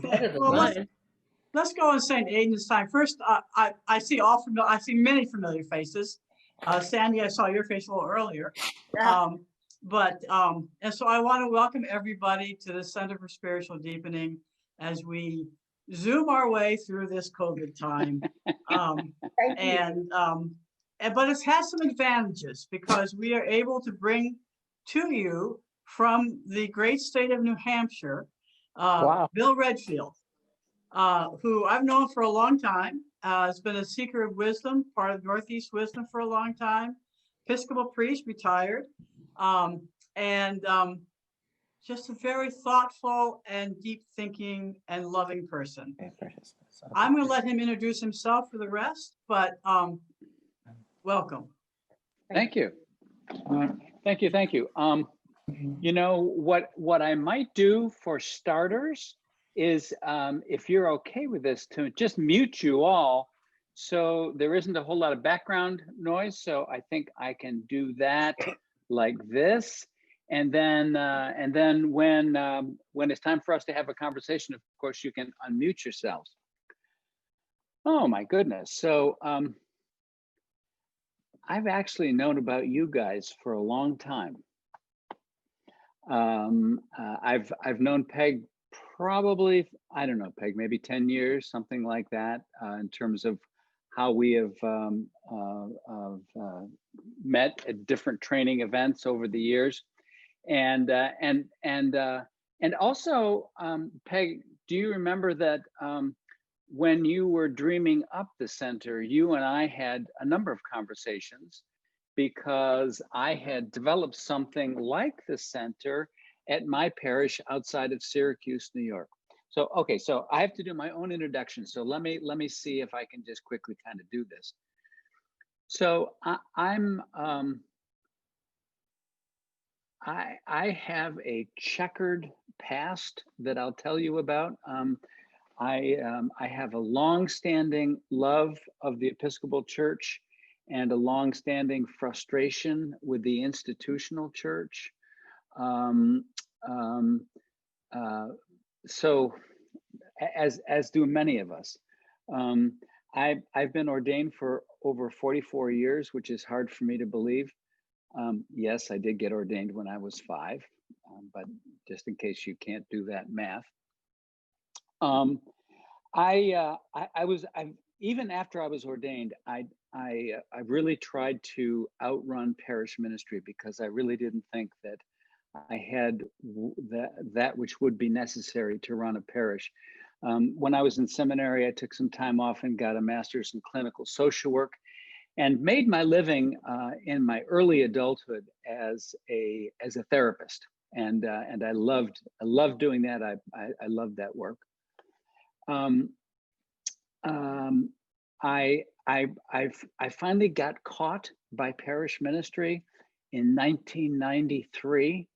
Better than Well, mine. let's go on St. Aidan's time. First, I see I see many familiar faces. Sandy, I saw your face a little earlier. Um, and so I want to welcome everybody to the Center for Spiritual Deepening as we Zoom our way through this COVID time. Thank you. But it's had some advantages because we are able to bring to you from the great state of New Hampshire, Wow. Bill Redfield, who I've known for a long time, has been a seeker of wisdom, part of Northeast Wisdom for a long time, Episcopal priest, retired, and just a very thoughtful and deep thinking and loving person. I'm going to let him introduce himself for the rest, but welcome. Thank you. Thank you. Thank you. You know, what I might do for starters is, if you're okay with this, to just mute you all so there isn't a whole lot of background noise. So I think I can do that like this. And then when it's time for us to have a conversation, of course, you can unmute yourselves. Oh my goodness. So I've actually known about you guys for a long time. I've known Peg probably, I don't know, Peg, maybe 10 years, something like that, in terms of how we have met at different training events over the years. And also, Peg, do you remember that when you were dreaming up the center, you and I had a number of conversations because I had developed something like the center at my parish outside of Syracuse, New York. So, okay, so I have to do my own introduction. So let me see if I can just quickly kind of do this. So I have a checkered past that I'll tell you about. I have a long-standing love of the Episcopal Church and a long-standing frustration with the institutional church. So, as do many of us, I've been ordained for over 44 years, which is hard for me to believe. Yes, I did get ordained when I was 5, but just in case you can't do that math. Even after I was ordained, I really tried to outrun parish ministry because I really didn't think that I had that which would be necessary to run a parish. When I was in seminary, I took some time off and got a master's in clinical social work, and made my living in my early adulthood as a therapist, and I loved doing that. I loved that work. I finally got caught by parish ministry in 1993,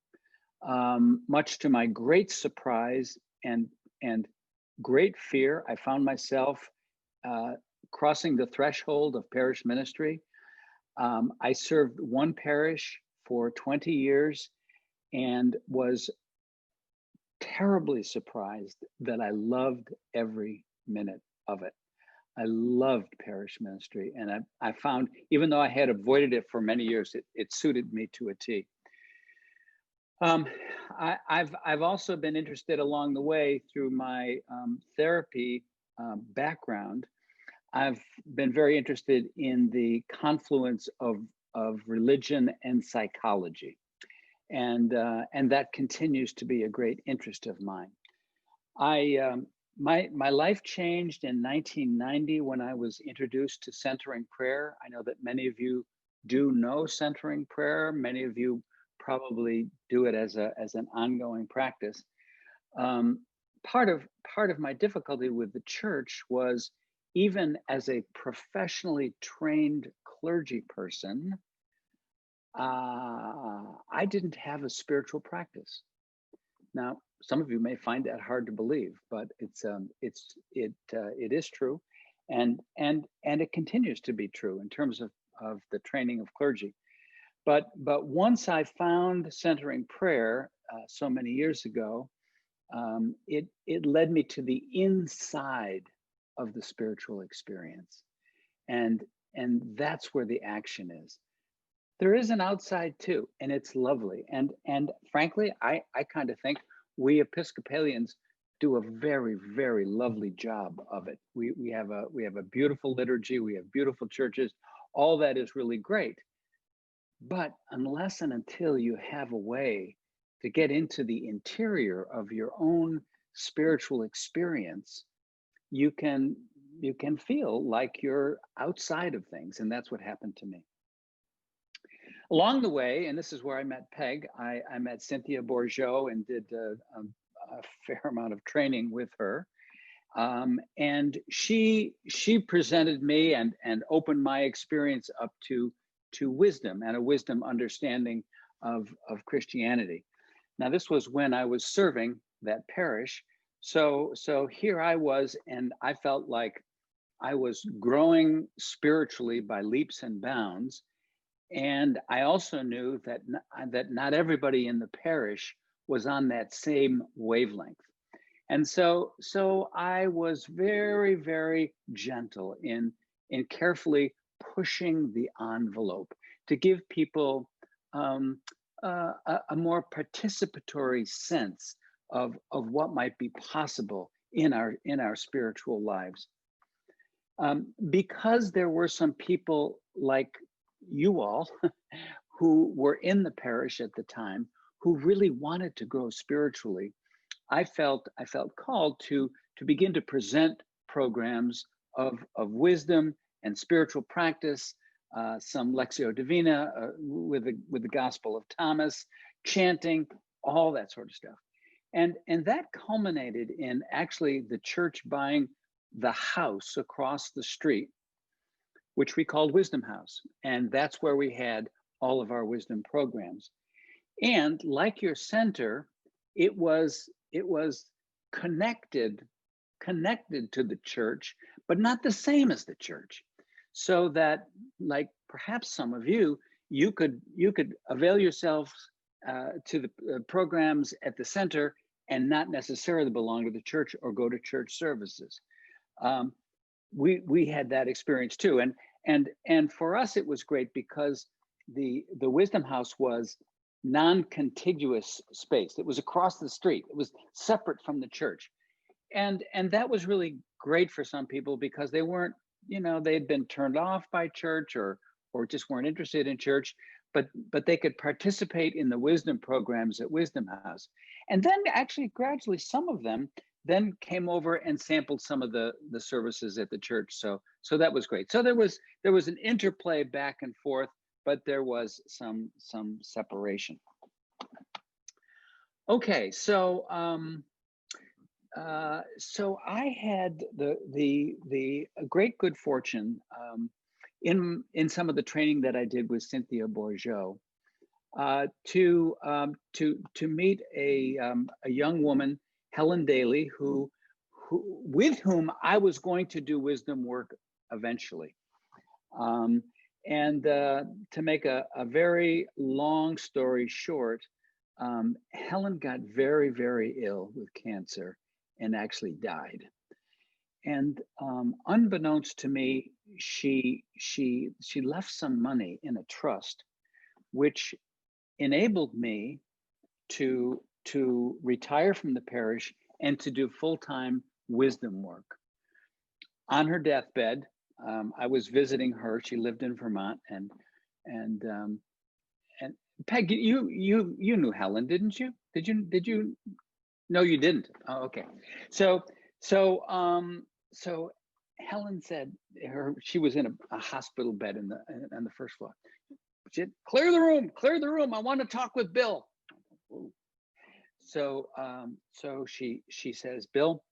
much to my great surprise and great fear. I found myself crossing the threshold of parish ministry. I served one parish for 20 years and was terribly surprised that I loved every minute of it. I loved parish ministry, and I found, even though I had avoided it for many years, it suited me to a T. I've also been interested along the way through my therapy background. I've been very interested in the confluence of religion and psychology, and that continues to be a great interest of mine. My life changed in 1990 when I was introduced to centering prayer. I know that many of you do know centering prayer. Many of you probably do it as an ongoing practice. Part of my difficulty with the church was, even as a professionally trained clergy person, I didn't have a spiritual practice. Now, some of you may find that hard to believe, but it is true, and it continues to be true in terms of the training of clergy. But once I found centering prayer so many years ago, it led me to the inside of the spiritual experience, and that's where the action is. There is an outside too, and it's lovely. And frankly, I kind of think we Episcopalians do a very, very lovely job of it. We have a beautiful liturgy, we have beautiful churches, all that is really great. But unless and until you have a way to get into the interior of your own spiritual experience, you can feel like you're outside of things, and that's what happened to me. Along the way, and this is where I met Peg, I met Cynthia Bourgeot and did a fair amount of training with her. And she presented me and opened my experience up to wisdom and a wisdom understanding of Christianity. Now, this was when I was serving that parish. So here I was, and I felt like I was growing spiritually by leaps and bounds. And I also knew that not everybody in the parish was on that same wavelength. And so I was very, very gentle in carefully pushing the envelope to give people a more participatory sense of what might be possible in our spiritual lives. Because there were some people like you all who were in the parish at the time who really wanted to grow spiritually, I felt called to begin to present programs of wisdom and spiritual practice, some Lectio Divina with the Gospel of Thomas, chanting, all that sort of stuff. And that culminated in actually the church buying the house across the street, which we called Wisdom House. And that's where we had all of our wisdom programs. And like your center, it was connected to the church, but not the same as the church. So that, like perhaps some of you could avail yourselves to the programs at the center and not necessarily belong to the church or go to church services. We had that experience too, and for us it was great because the Wisdom House was non-contiguous space. It was across the street. It was separate from the church, and that was really great for some people because they weren't, they'd been turned off by church or just weren't interested in church, but they could participate in the wisdom programs at Wisdom House. And then actually gradually some of them then came over and sampled some of the services at the church. So that was great. So there was an interplay back and forth, but there was some separation. Okay, so I had the great good fortune in some of the training that I did with Cynthia Bourgeot to meet a young woman, Helen Daly, who with whom I was going to do wisdom work eventually. And to make a very long story short, Helen got very, very ill with cancer and actually died. And unbeknownst to me, she left some money in a trust, which enabled me to retire from the parish and to do full-time wisdom work. On her deathbed, I was visiting her. She lived in Vermont, and Peg, you knew Helen, didn't you? Did you? No, you didn't. Oh, okay. So Helen said she was in a hospital bed on the first floor. She said, clear the room. I want to talk with Bill. So she says, Bill,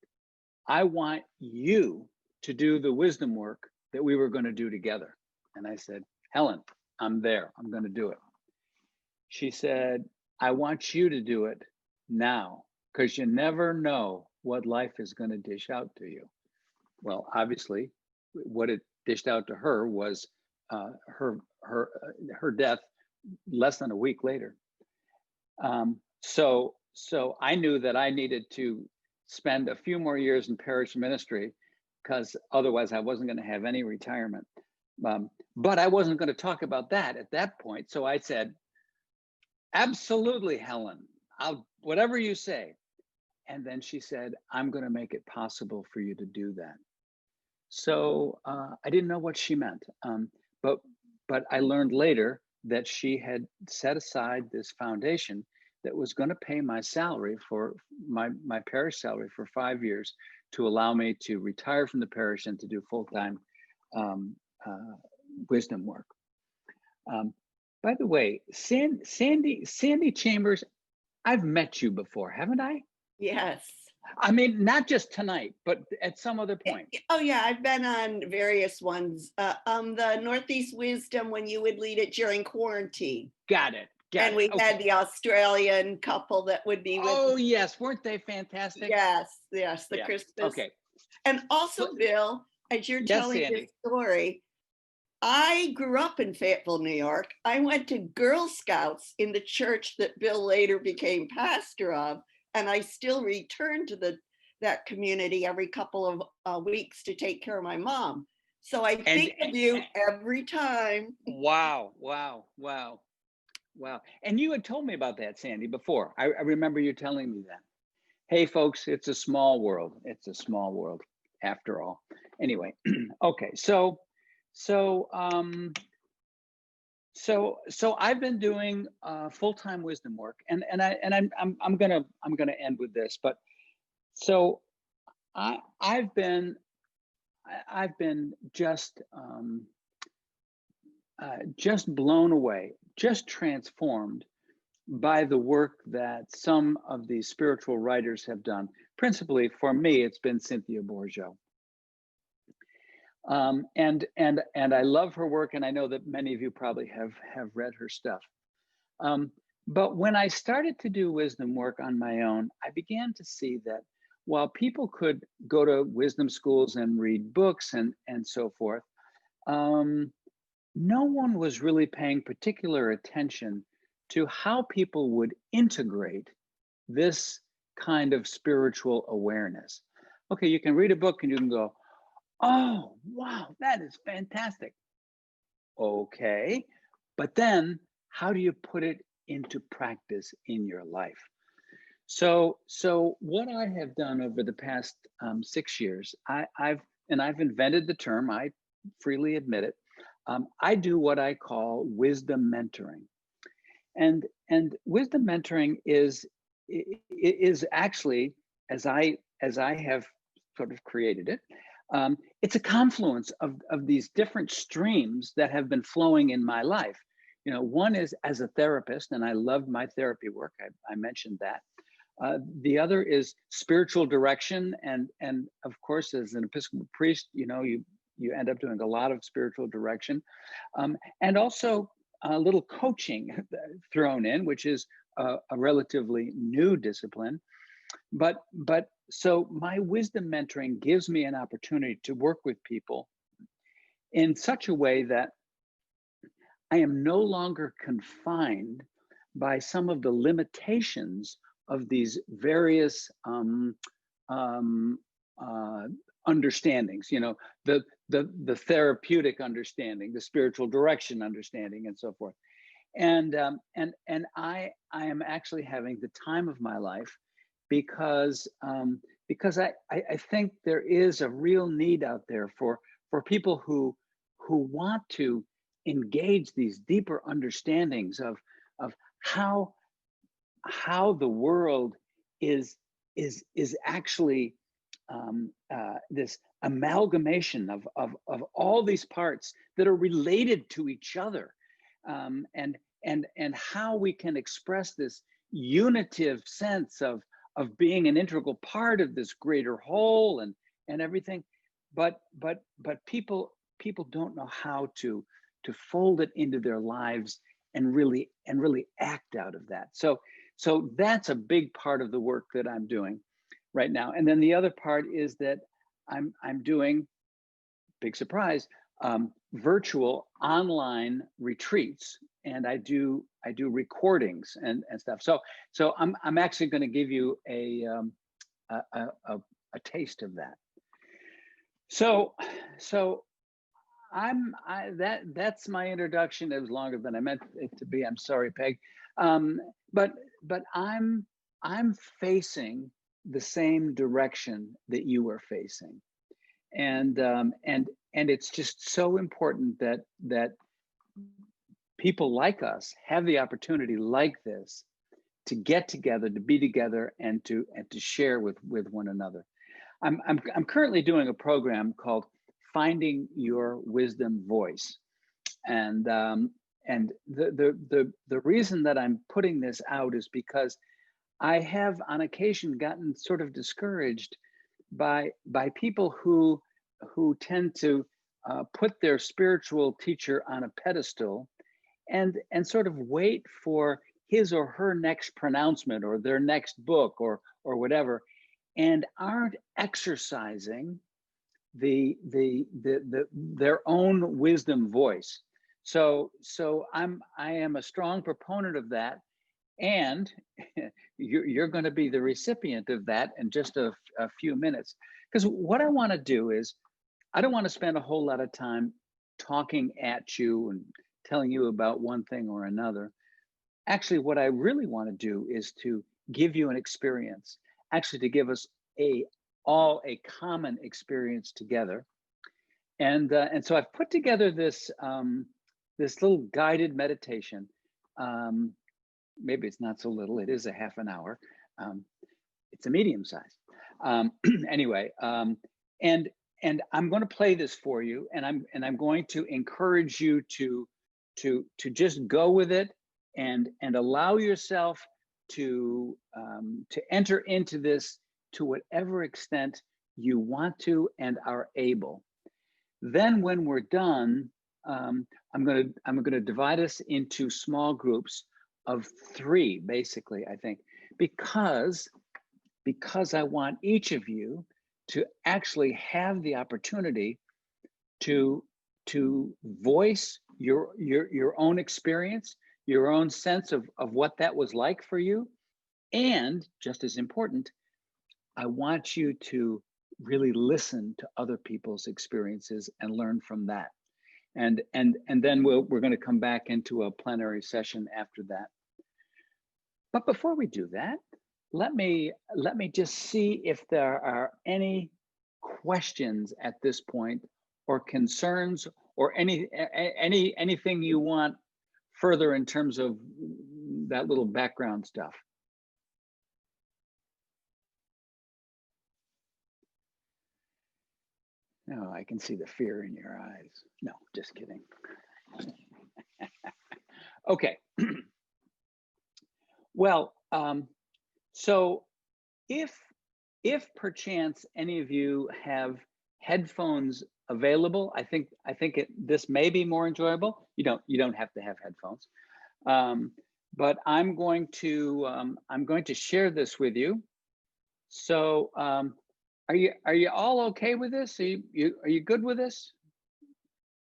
I want you to do the wisdom work that we were going to do together. And I said, Helen, I'm there. I'm going to do it. She said, I want you to do it now, because you never know what life is going to dish out to you. Well, obviously, what it dished out to her was her death less than a week later. So so I knew that I needed to spend a few more years in parish ministry because otherwise I wasn't going to have any retirement. But I wasn't going to talk about that at that point. So I said, absolutely, Helen, whatever you say. And then she said, I'm going to make it possible for you to do that. So I didn't know what she meant. But I learned later that she had set aside this foundation that was going to pay my salary for my parish salary for 5 years to allow me to retire from the parish and to do full-time wisdom work. By the way, Sandy Chambers, I've met you before, haven't I? Yes. I mean, not just tonight, but at some other point. Oh yeah, I've been on various ones. The Northeast Wisdom when you would lead it during quarantine. Got it. And we had the Australian couple that would be with. Oh yes, weren't they fantastic? Yes, the Christmas. Okay. And also, Bill, as you're telling this story, I grew up in Fayetteville, New York. I went to Girl Scouts in the church that Bill later became pastor of, and I still return to that community every couple of weeks to take care of my mom. So I think of you every time. Wow. And you had told me about that, Sandy, before. I remember you telling me that. Hey, folks, it's a small world. It's a small world after all. Anyway, okay, so I've been doing full-time wisdom work, and I'm gonna end with this. But so I've been just blown away, just transformed by the work that some of these spiritual writers have done. Principally, for me, it's been Cynthia Bourgeault. And I love her work, and I know that many of you probably have read her stuff. But when I started to do wisdom work on my own, I began to see that while people could go to wisdom schools and read books and so forth, no one was really paying particular attention to how people would integrate this kind of spiritual awareness. Okay, you can read a book and you can go, oh, wow, that is fantastic. Okay, but then how do you put it into practice in your life? So what I have done over the past 6 years, I've invented the term, I freely admit it. I do what I call wisdom mentoring. And wisdom mentoring is actually, as I have sort of created it, it's a confluence of these different streams that have been flowing in my life. You know, one is as a therapist, and I love my therapy work. I mentioned that. The other is spiritual direction, and of course, as an Episcopal priest, you know, you end up doing a lot of spiritual direction, and also a little coaching thrown in, which is a relatively new discipline. But so my wisdom mentoring gives me an opportunity to work with people in such a way that I am no longer confined by some of the limitations of these various understandings, you know, the therapeutic understanding, the spiritual direction understanding, and so forth. And I am actually having the time of my life because I think there is a real need out there for people who want to engage these deeper understandings of how the world is actually this amalgamation of all these parts that are related to each other, and how we can express this unitive sense of being an integral part of this greater whole and everything, but people don't know how to fold it into their lives and really act out of that. So that's a big part of the work that I'm doing right now. And then the other part is that I'm doing, big surprise, virtual online retreats I do recordings and stuff. So I'm actually going to give you a taste of that. So that's my introduction. It was longer than I meant it to be. I'm sorry, Peg. But I'm facing the same direction that you are facing, and it's just so important that people like us have the opportunity like this to get together, to be together, and to share with one another. I'm currently doing a program called Finding Your Wisdom Voice, and the reason that I'm putting this out is because I have on occasion gotten sort of discouraged by people who tend to put their spiritual teacher on a pedestal and sort of wait for his or her next pronouncement or their next book or whatever, and aren't exercising their own wisdom voice. So I am a strong proponent of that, and you're going to be the recipient of that in just a few minutes. Because what I want to do is, I don't want to spend a whole lot of time talking at you and telling you about one thing or another. Actually, what I really want to do is to give you an experience, actually to give us all a common experience together. And so I've put together this little guided meditation. Maybe it's not so little, it is a half an hour. It's a medium size. Anyway, and I'm going to play this for you, and I'm going to encourage you to just go with it and allow yourself to enter into this to whatever extent you want to and are able. Then when we're done, I'm going to divide us into small groups of 3, basically, I think, because I want each of you to actually have the opportunity to voice your own experience, your own sense of what that was like for you. And just as important, I want you to really listen to other people's experiences and learn from that. And then we're going to come back into a plenary session after that. But before we do that, let me just see if there are any questions at this point, or concerns, or anything you want further in terms of that little background stuff. No, I can see the fear in your eyes. No, just kidding. Okay. Well, so if perchance any of you have headphones available, I think this may be more enjoyable. You don't have to have headphones, but I'm going to share this with you. So are you all okay with this? Are you good with this?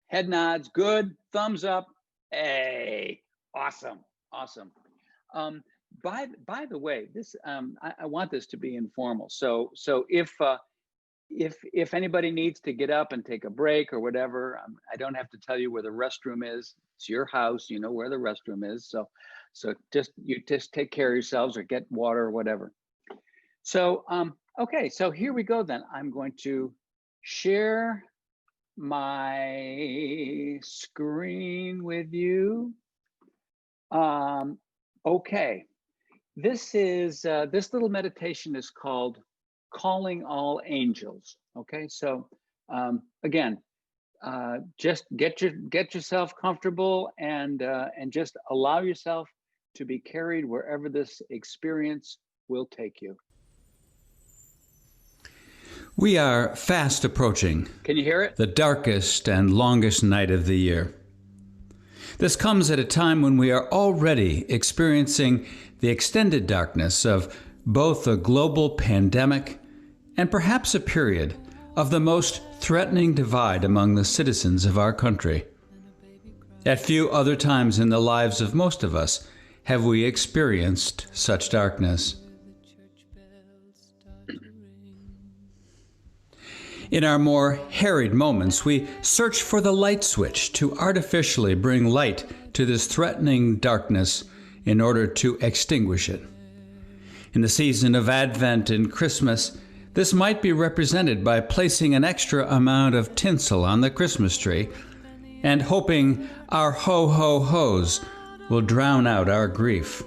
Head nods, good. Thumbs up. Hey, awesome. By the way, this I want this to be informal. So if anybody needs to get up and take a break or whatever, I don't have to tell you where the restroom is. It's your house, you know where the restroom is. So you just take care of yourselves or get water or whatever. So okay, so here we go then. I'm going to share my screen with you. Okay, this little meditation is called Calling All Angels. Okay, so again, just get yourself comfortable and just allow yourself to be carried wherever this experience will take you. We are fast approaching. Can you hear it? The darkest and longest night of the year. This comes at a time when we are already experiencing the extended darkness of both a global pandemic and perhaps a period of the most threatening divide among the citizens of our country. At few other times in the lives of most of us have we experienced such darkness. In our more harried moments, we search for the light switch to artificially bring light to this threatening darkness in order to extinguish it. In the season of Advent and Christmas, this might be represented by placing an extra amount of tinsel on the Christmas tree and hoping our ho-ho-hos will drown out our grief.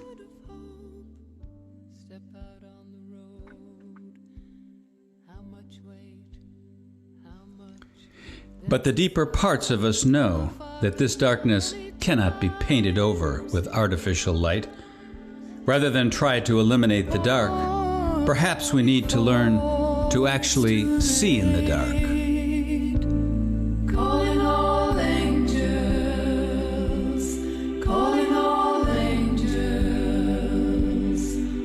But the deeper parts of us know that this darkness cannot be painted over with artificial light. Rather than try to eliminate the dark, perhaps we need to learn to actually see in the dark. Calling all angels, calling all angels,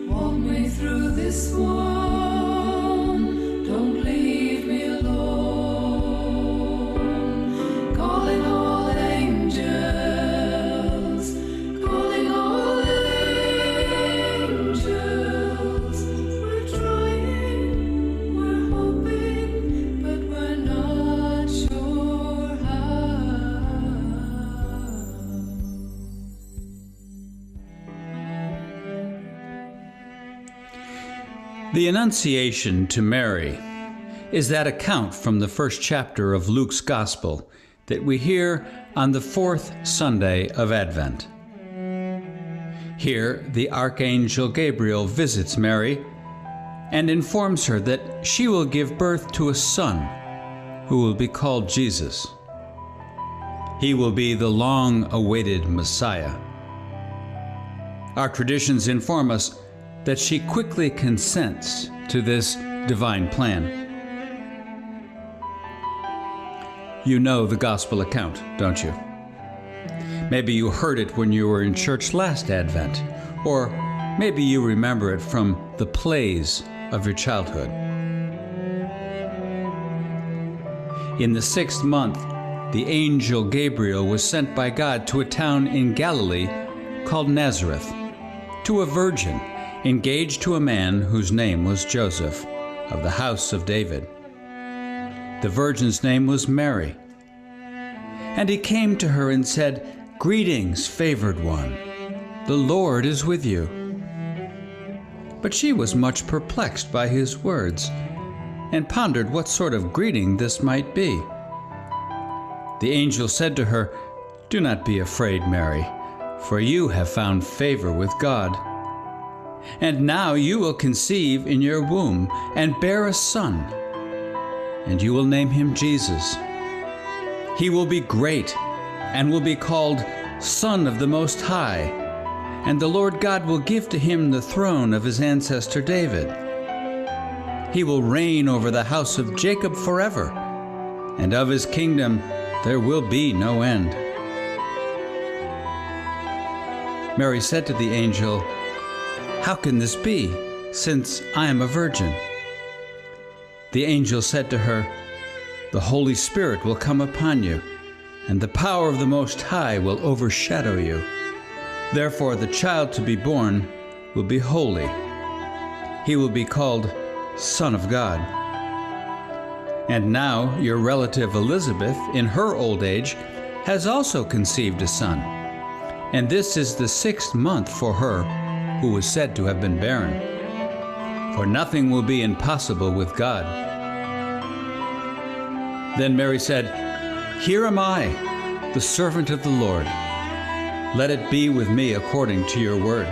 walk me through this one, don't leave me alone. Calling all angels, calling all angels, we're trying, we're hoping, but we're not sure how. The Annunciation to Mary is that account from the first chapter of Luke's Gospel that we hear on the fourth Sunday of Advent. Here, the Archangel Gabriel visits Mary and informs her that she will give birth to a son who will be called Jesus. He will be the long-awaited Messiah. Our traditions inform us that she quickly consents to this divine plan. You know the gospel account, don't you? Maybe you heard it when you were in church last Advent, or maybe you remember it from the plays of your childhood. In the 6th month, the angel Gabriel was sent by God to a town in Galilee called Nazareth, to a virgin engaged to a man whose name was Joseph, of the house of David. The virgin's name was Mary. And he came to her and said, "Greetings, favored one, the Lord is with you." But she was much perplexed by his words, and pondered what sort of greeting this might be. The angel said to her, "Do not be afraid, Mary, for you have found favor with God. And now you will conceive in your womb and bear a son, and you will name him Jesus. He will be great and will be called Son of the Most High, and the Lord God will give to him the throne of his ancestor David. He will reign over the house of Jacob forever, and of his kingdom there will be no end." Mary said to the angel, "How can this be, since I am a virgin?" The angel said to her, "The Holy Spirit will come upon you, and the power of the Most High will overshadow you. Therefore the child to be born will be holy. He will be called Son of God. And now your relative Elizabeth, in her old age, has also conceived a son. And this is the 6th month for her who was said to have been barren. For nothing will be impossible with God." Then Mary said, "Here am I, the servant of the Lord. Let it be with me according to your word."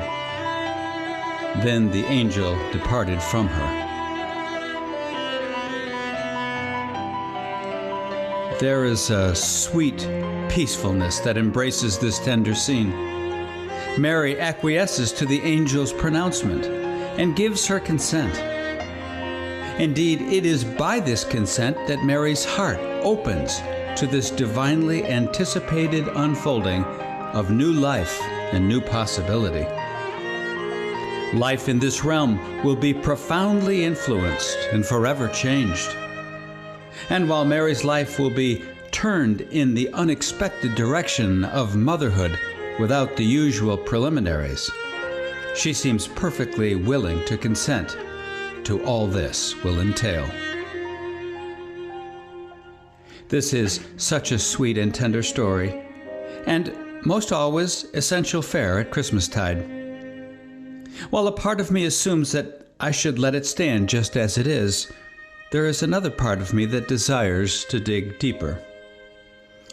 Then the angel departed from her. There is a sweet peacefulness that embraces this tender scene. Mary acquiesces to the angel's pronouncement and gives her consent. Indeed, it is by this consent that Mary's heart opens to this divinely anticipated unfolding of new life and new possibility. Life in this realm will be profoundly influenced and forever changed. And while Mary's life will be turned in the unexpected direction of motherhood without the usual preliminaries. She seems perfectly willing to consent to all this will entail. This is such a sweet and tender story, and most always essential fare at Christmastide. While a part of me assumes that I should let it stand just as it is, there is another part of me that desires to dig deeper.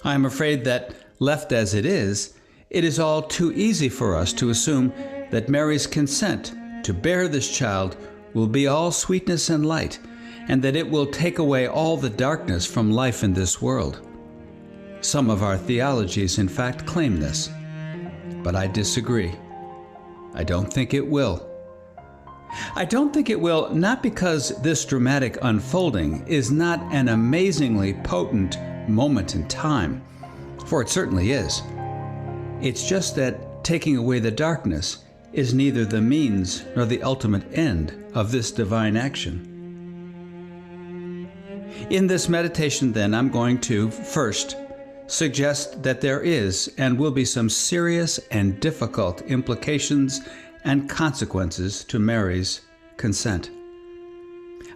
I am afraid that, left as it is all too easy for us to assume that Mary's consent to bear this child will be all sweetness and light, and that it will take away all the darkness from life in this world. Some of our theologies, in fact, claim this, but I disagree. I don't think it will. I don't think it will, not because this dramatic unfolding is not an amazingly potent moment in time, for it certainly is. It's just that taking away the darkness is neither the means nor the ultimate end of this divine action. In this meditation, then, I'm going to, first, suggest that there is and will be some serious and difficult implications and consequences to Mary's consent.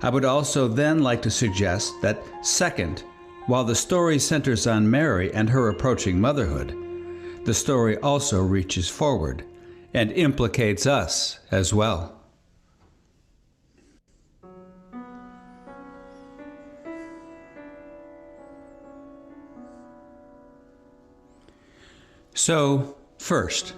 I would also then like to suggest that, second, while the story centers on Mary and her approaching motherhood, the story also reaches forward and implicates us as well. So, first,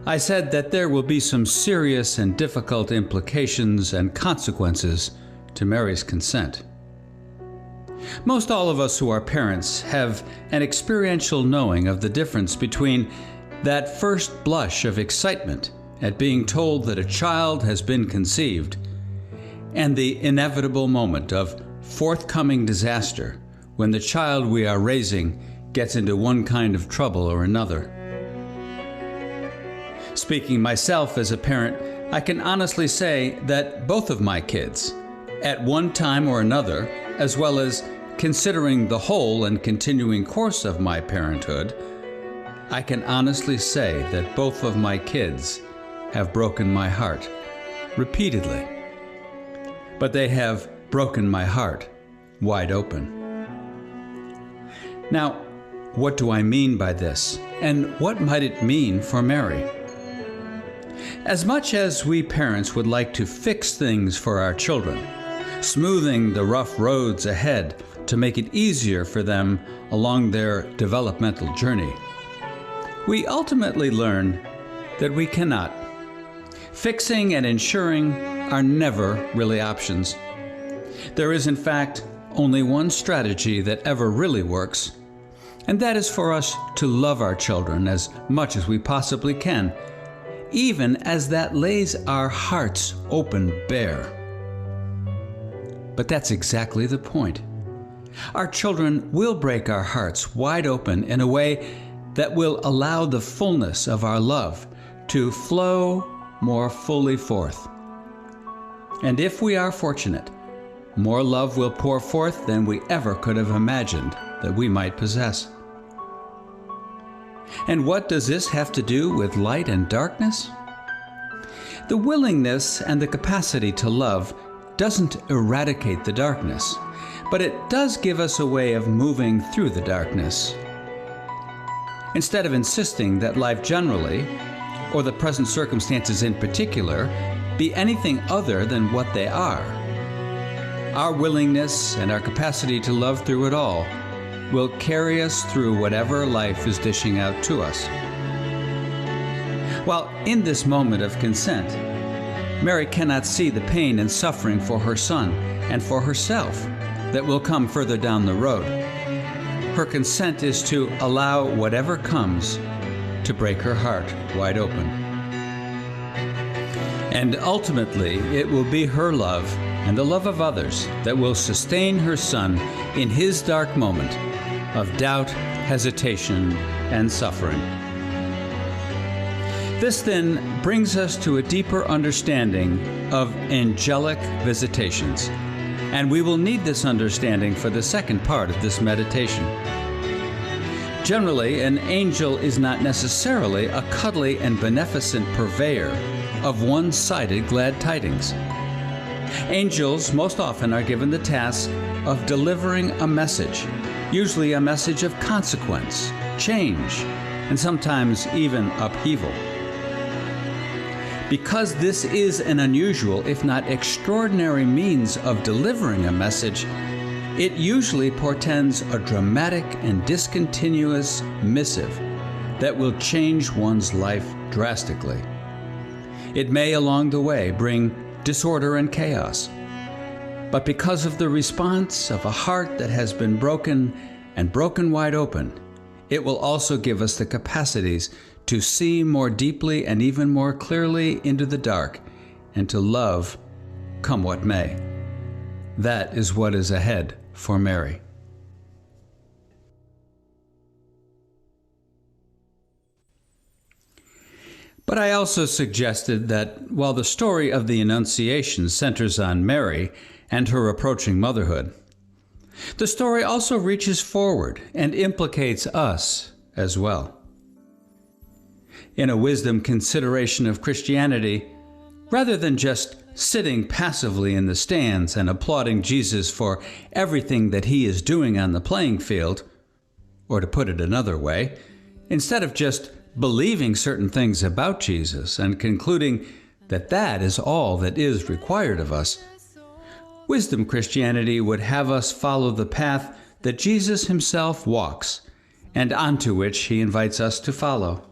I said that there will be some serious and difficult implications and consequences to Mary's consent. Most all of us who are parents have an experiential knowing of the difference between that first blush of excitement at being told that a child has been conceived and the inevitable moment of forthcoming disaster when the child we are raising gets into one kind of trouble or another. Speaking myself as a parent, I can honestly say that both of my kids, at one time or another, as well as considering the whole and continuing course of my parenthood, I can honestly say that both of my kids have broken my heart repeatedly. But they have broken my heart wide open. Now, what do I mean by this, and what might it mean for Mary? As much as we parents would like to fix things for our children, smoothing the rough roads ahead to make it easier for them along their developmental journey, we ultimately learn that we cannot. Fixing and ensuring are never really options. There is, in fact, only one strategy that ever really works, and that is for us to love our children as much as we possibly can, even as that lays our hearts open bare. But that's exactly the point. Our children will break our hearts wide open in a way that will allow the fullness of our love to flow more fully forth. And if we are fortunate, more love will pour forth than we ever could have imagined that we might possess. And what does this have to do with light and darkness? The willingness and the capacity to love doesn't eradicate the darkness, but it does give us a way of moving through the darkness. Instead of insisting that life generally, or the present circumstances in particular, be anything other than what they are, our willingness and our capacity to love through it all will carry us through whatever life is dishing out to us. While in this moment of consent, Mary cannot see the pain and suffering for her son and for herself that will come further down the road. Her consent is to allow whatever comes to break her heart wide open. And ultimately, it will be her love and the love of others that will sustain her son in his dark moment of doubt, hesitation, and suffering. This then brings us to a deeper understanding of angelic visitations, and we will need this understanding for the second part of this meditation. Generally, an angel is not necessarily a cuddly and beneficent purveyor of one-sided glad tidings. Angels most often are given the task of delivering a message, usually a message of consequence, change, and sometimes even upheaval. Because this is an unusual, if not extraordinary, means of delivering a message, it usually portends a dramatic and discontinuous missive that will change one's life drastically. It may, along the way, bring disorder and chaos, but because of the response of a heart that has been broken and broken wide open, it will also give us the capacities to see more deeply and even more clearly into the dark and to love, come what may. That is what is ahead for Mary. But I also suggested that while the story of the Annunciation centers on Mary and her approaching motherhood, the story also reaches forward and implicates us as well. In a wisdom consideration of Christianity, rather than just sitting passively in the stands and applauding Jesus for everything that he is doing on the playing field, or to put it another way, instead of just believing certain things about Jesus and concluding that that is all that is required of us, wisdom Christianity would have us follow the path that Jesus himself walks and onto which he invites us to follow.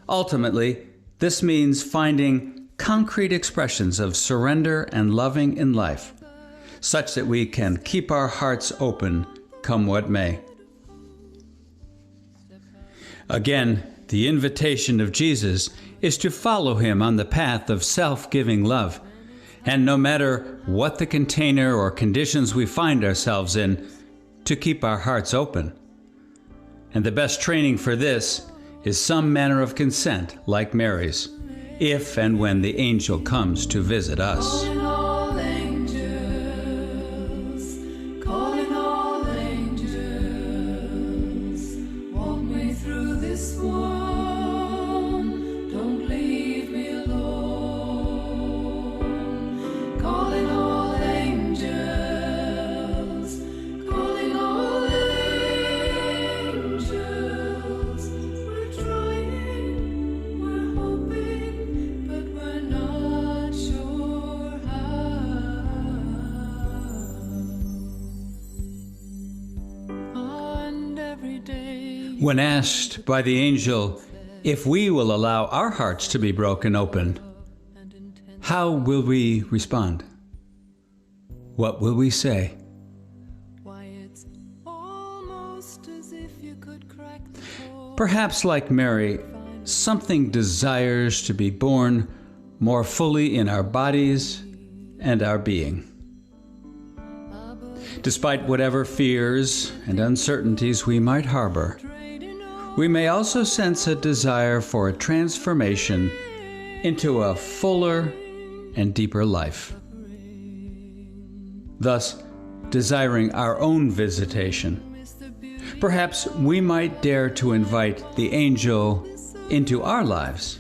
Ultimately, this means finding concrete expressions of surrender and loving in life, such that we can keep our hearts open, come what may. Again, the invitation of Jesus is to follow him on the path of self-giving love, and no matter what the container or conditions we find ourselves in, to keep our hearts open. And the best training for this is some manner of consent like Mary's, if and when the angel comes to visit us. Calling all angels, calling all angels, walk me through this one, don't leave me alone. Calling all angels, calling all angels, we're trying, we're hoping, but we're not sure how. And every day When asked by the angel if we will allow our hearts to be broken open, how will we respond? What will we say? why it's almost as if you could crack the code. Perhaps like Mary, something desires to be born more fully in our bodies and our being. Despite whatever fears and uncertainties we might harbor, we may also sense a desire for a transformation into a fuller and deeper life. Thus, desiring our own visitation, perhaps we might dare to invite the angel into our lives.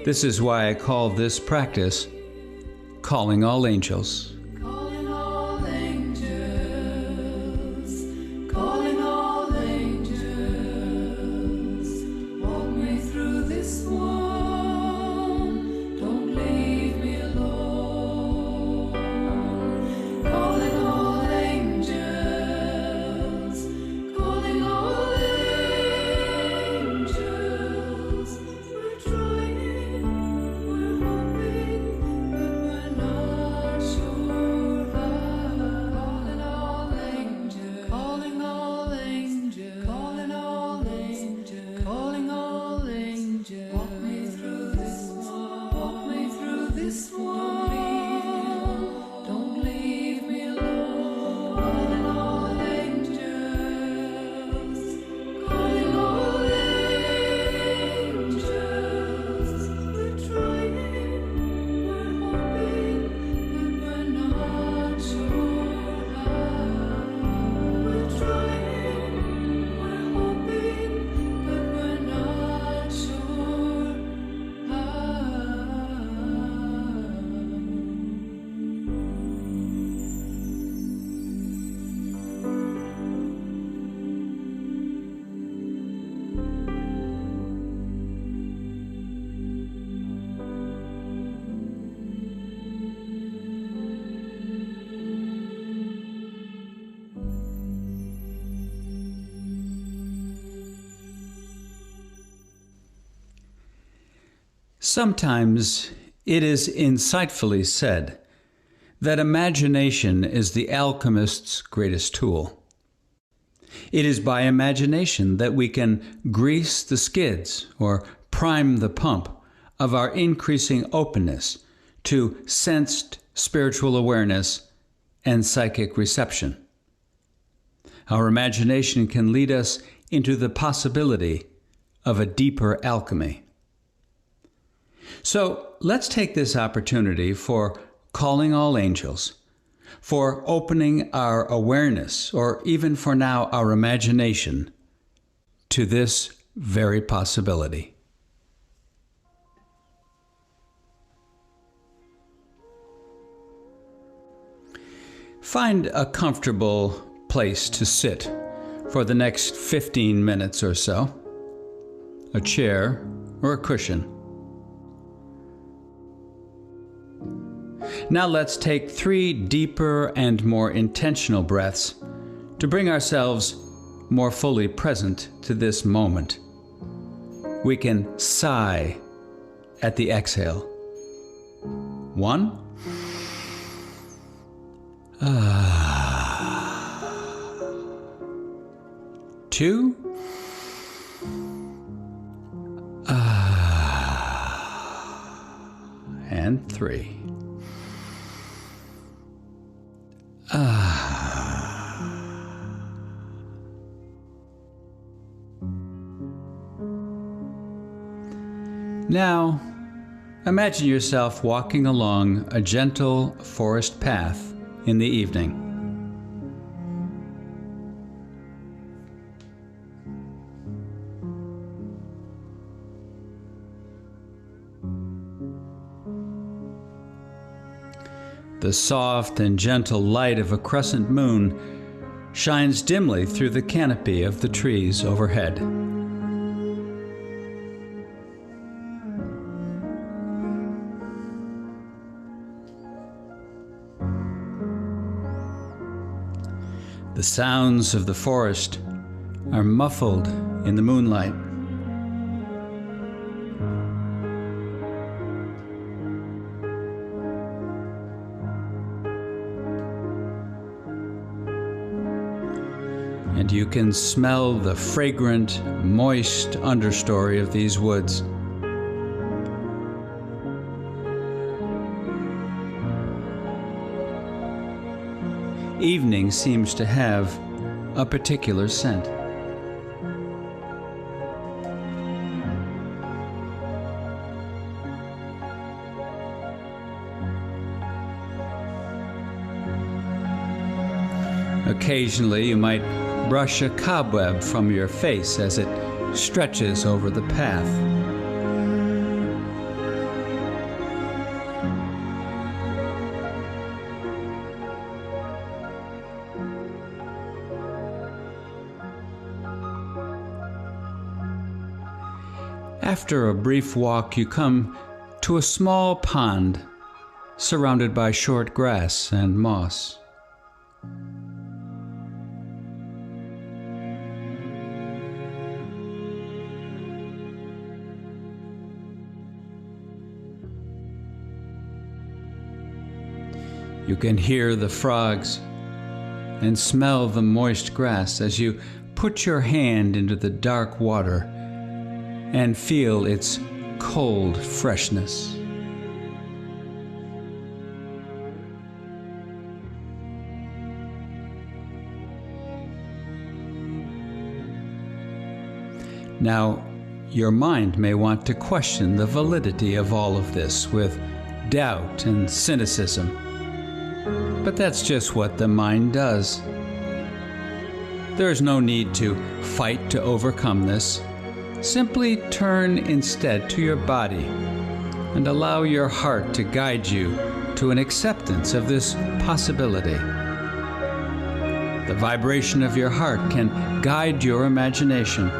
This is why I call this practice calling all angels. Calling all angels, calling all angels, walk me through this one, don't leave me alone. Calling all angels, calling all angels, we're trying, we're hoping, but we're not sure Sometimes it is insightfully said that imagination is the alchemist's greatest tool. It is by imagination that we can grease the skids or prime the pump of our increasing openness to sensed spiritual awareness and psychic reception. Our imagination can lead us into the possibility of a deeper alchemy. So let's take this opportunity for calling all angels, for opening our awareness, or even for now our imagination, to this very possibility. Find a comfortable place to sit for the next 15 minutes or so, a chair or a cushion. Now let's take 3 deeper and more intentional breaths to bring ourselves more fully present to this moment. We can sigh at the exhale. 1. 2. And 3. Now, imagine yourself walking along a gentle forest path in the evening. The soft and gentle light of a crescent moon shines dimly through the canopy of the trees overhead. The sounds of the forest are muffled in the moonlight. And you can smell the fragrant, moist understory of these woods. Evening seems to have a particular scent. Occasionally, you might brush a cobweb from your face as it stretches over the path. After a brief walk, you come to a small pond surrounded by short grass and moss. You can hear the frogs and smell the moist grass as you put your hand into the dark water and feel its cold freshness. Now, your mind may want to question the validity of all of this with doubt and cynicism. But that's just what the mind does. There's no need to fight to overcome this. Simply turn instead to your body and allow your heart to guide you to an acceptance of this possibility. The vibration of your heart can guide your imagination.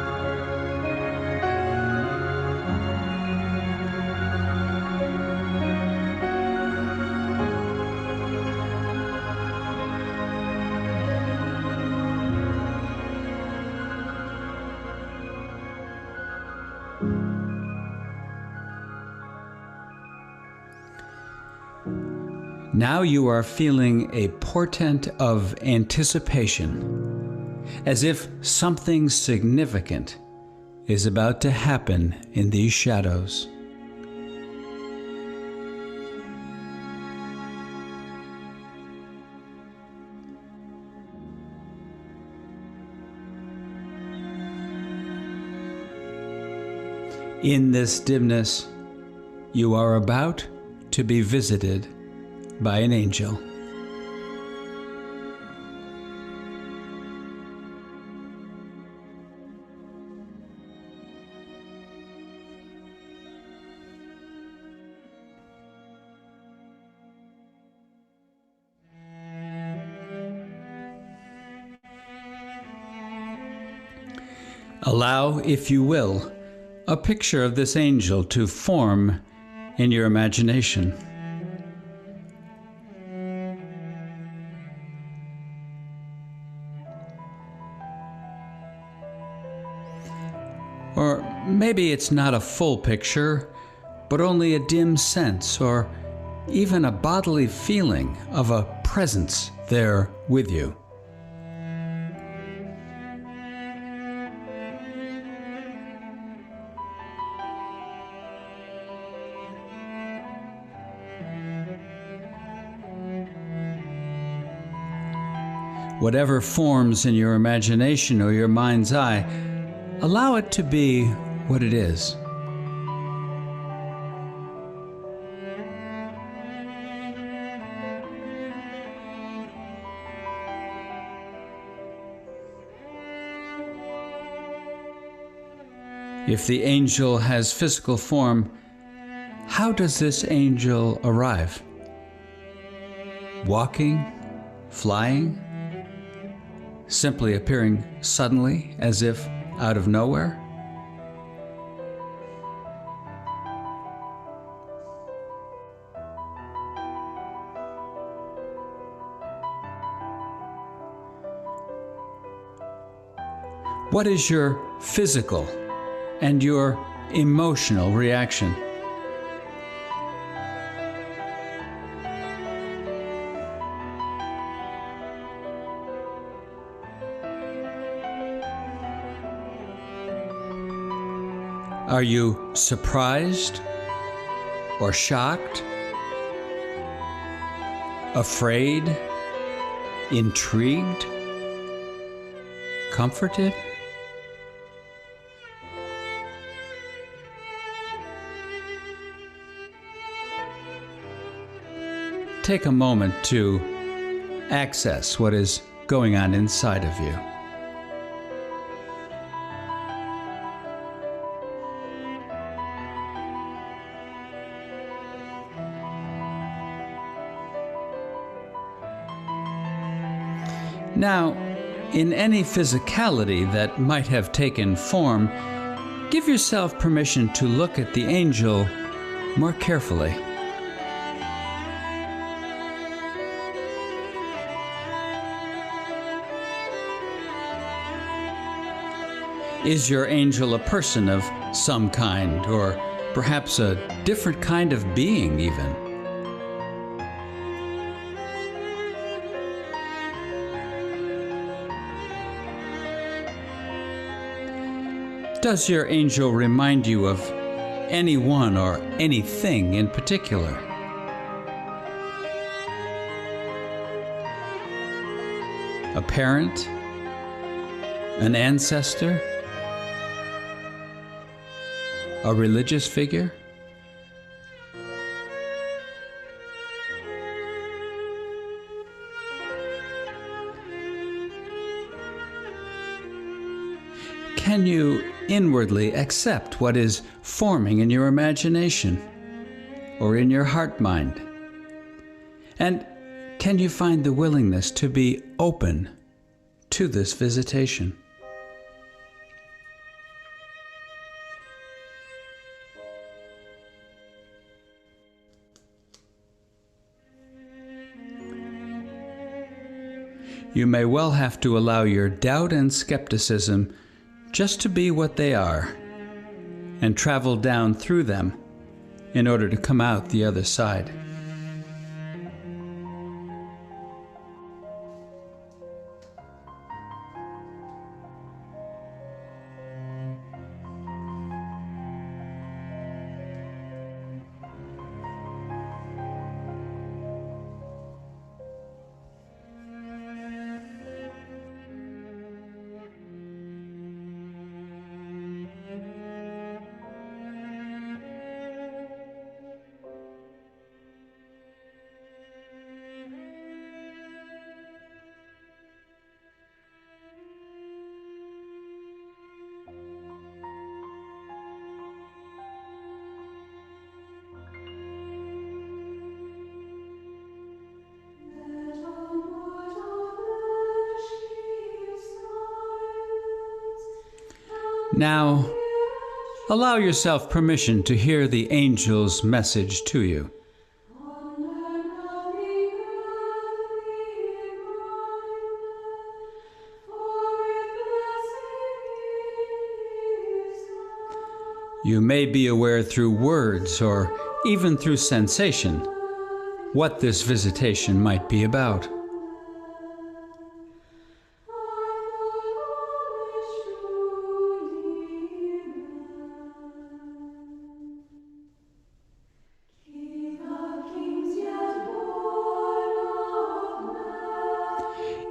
Now you are feeling a portent of anticipation, as if something significant is about to happen in these shadows. In this dimness, you are about to be visited by an angel. Allow, if you will, a picture of this angel to form in your imagination. Or maybe it's not a full picture, but only a dim sense or even a bodily feeling of a presence there with you. Whatever forms in your imagination or your mind's eye, allow it to be what it is. If the angel has physical form, how does this angel arrive? Walking? Flying? Simply appearing suddenly, as if out of nowhere? What is your physical and your emotional reaction? Are you surprised or shocked, afraid, intrigued, comforted? Take a moment to access what is going on inside of you. Now, in any physicality that might have taken form, give yourself permission to look at the angel more carefully. Is your angel a person of some kind, or perhaps a different kind of being even? Does your angel remind you of anyone or anything in particular? A parent? An ancestor? A religious figure? Can you inwardly accept what is forming in your imagination or in your heart-mind? And can you find the willingness to be open to this visitation? You may well have to allow your doubt and skepticism just to be what they are, and travel down through them in order to come out the other side. Now, allow yourself permission to hear the angel's message to you. You may be aware through words or even through sensation what this visitation might be about.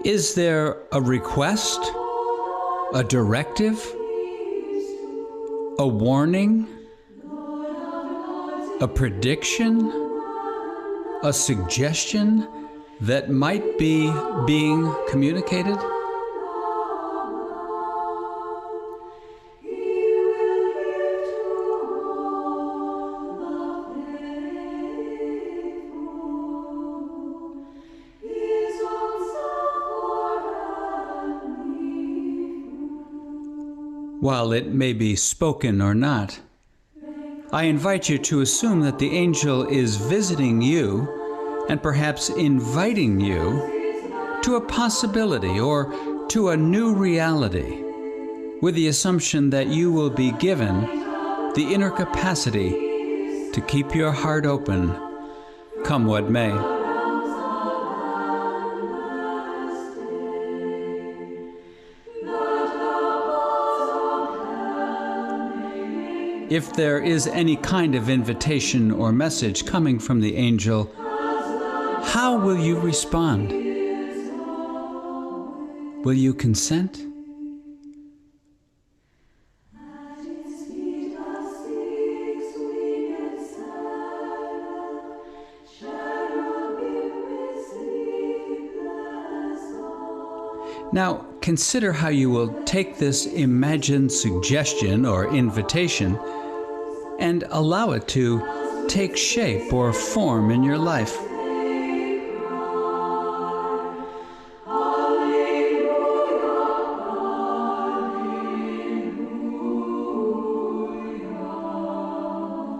Is there a request, a directive, a warning, a prediction, a suggestion that might be being communicated? While it may be spoken or not, I invite you to assume that the angel is visiting you and perhaps inviting you to a possibility or to a new reality, with the assumption that you will be given the inner capacity to keep your heart open, come what may. If there is any kind of invitation or message coming from the angel, how will you respond? Will you consent? Now, consider how you will take this imagined suggestion or invitation and allow it to take shape or form in your life.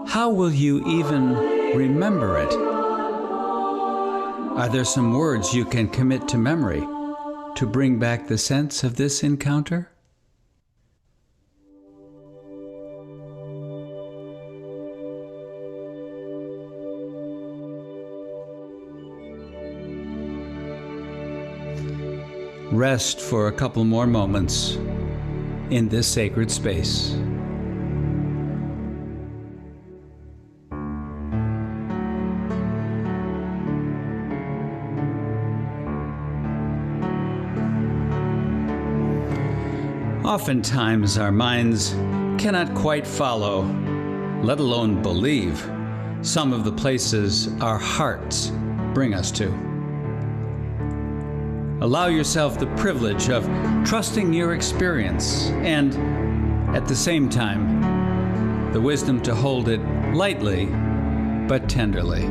How will you even remember it? Are there some words you can commit to memory to bring back the sense of this encounter? Rest for a couple more moments in this sacred space. Oftentimes our minds cannot quite follow, let alone believe, some of the places our hearts bring us to. Allow yourself the privilege of trusting your experience and, at the same time, the wisdom to hold it lightly but tenderly.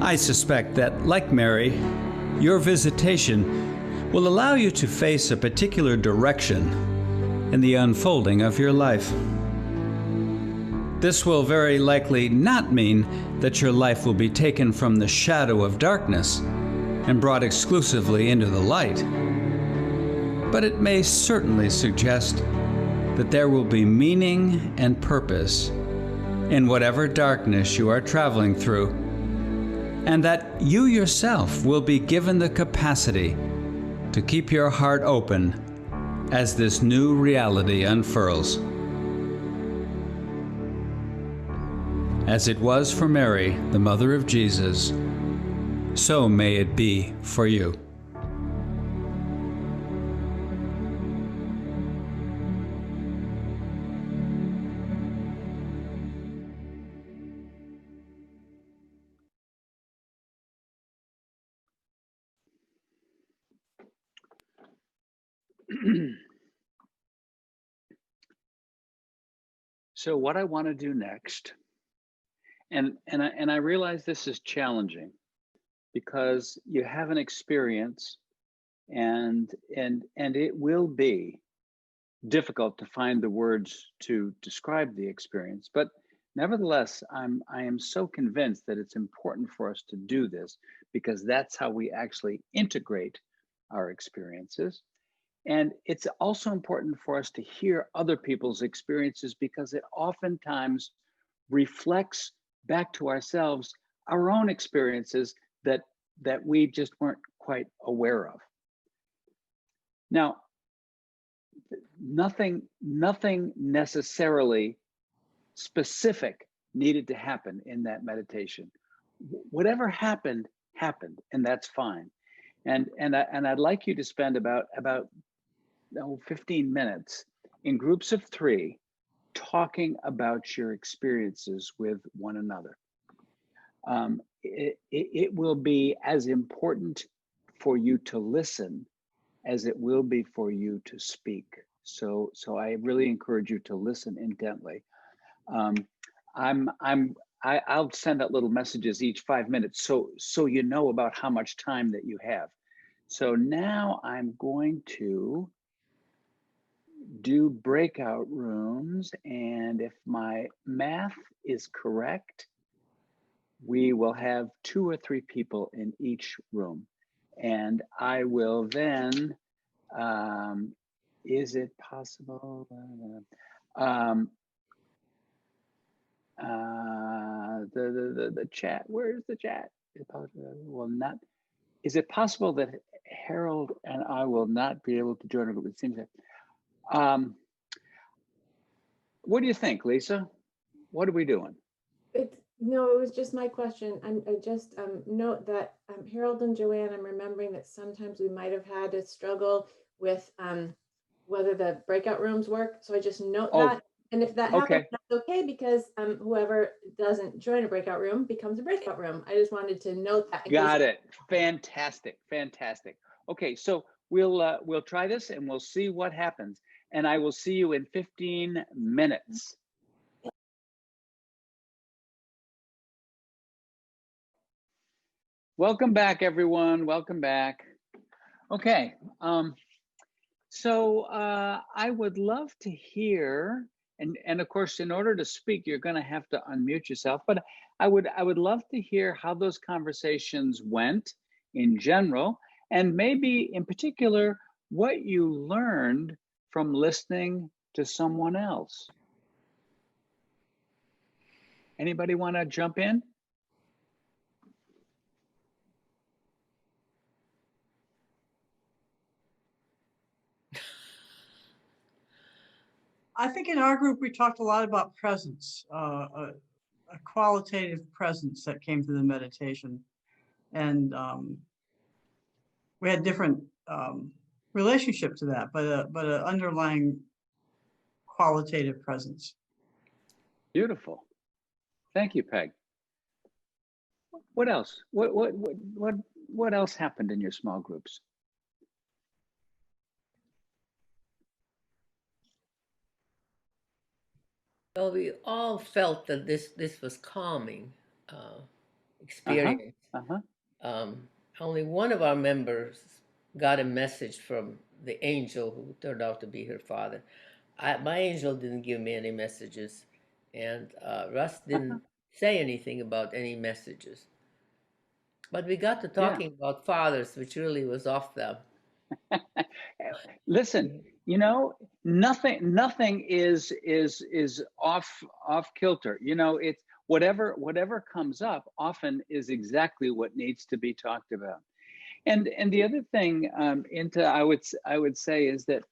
I suspect that, like Mary, Your visitation will allow you to face a particular direction in the unfolding of your life. This will very likely not mean that your life will be taken from the shadow of darkness and brought exclusively into the light, but it may certainly suggest that there will be meaning and purpose in whatever darkness you are traveling through, and that you yourself will be given the capacity to keep your heart open as this new reality unfurls. As it was for Mary, the mother of Jesus, so may it be for you. So what I want to do next, and I realize this is challenging because you have an experience, and it will be difficult to find the words to describe the experience. But nevertheless, I am so convinced that it's important for us to do this, because that's how we actually integrate our experiences. And it's also important for us to hear other people's experiences, because it oftentimes reflects back to ourselves our own experiences that we just weren't quite aware of. Now, nothing necessarily specific needed to happen in that meditation. Whatever happened, and that's fine. And I'd like you to spend about 15 minutes in groups of 3 talking about your experiences with one another. It will be as important for you to listen as it will be for you to speak. So I really encourage you to listen intently. I'll send out little messages each 5 minutes, so you know about how much time that you have. So now I'm going to do breakout rooms, and if my math is correct, we will have 2 or 3 people in each room. And I will then, is it possible? The chat, where's the chat? Will not. Is it possible that Harold and I will not be able to join a group? It seems like. What do you think, Lisa? What are we doing? No, it was just my question. I just note that Harold and Joanne, I'm remembering that sometimes we might have had a struggle with whether the breakout rooms work. So I just note that. And if that happens, that's okay, because whoever doesn't join a breakout room becomes a breakout room. I just wanted to note that. Got it. Fantastic. Okay, so we'll try this and we'll see what happens. And I will see you in 15 minutes. Welcome back, everyone. Welcome back. Okay, so I would love to hear, and of course, in order to speak, you're going to have to unmute yourself. But I would love to hear how those conversations went in general, and maybe in particular what you learned from listening to someone else. Anybody want to jump in? I think in our group, we talked a lot about presence, a qualitative presence that came through the meditation. And we had different relationship to that, but an underlying qualitative presence. Beautiful. Thank you, Peg. What else? What else happened in your small groups? Well, we all felt that this was calming experience. only one of our members got a message from the angel who turned out to be her father. My angel didn't give me any messages, and Russ didn't say anything about any messages. But we got to Yeah. talking about fathers, which really was off the. Listen, you know, nothing is off kilter. You know, it's whatever comes up often is exactly what needs to be talked about. And the other thing, Inta, I would say is that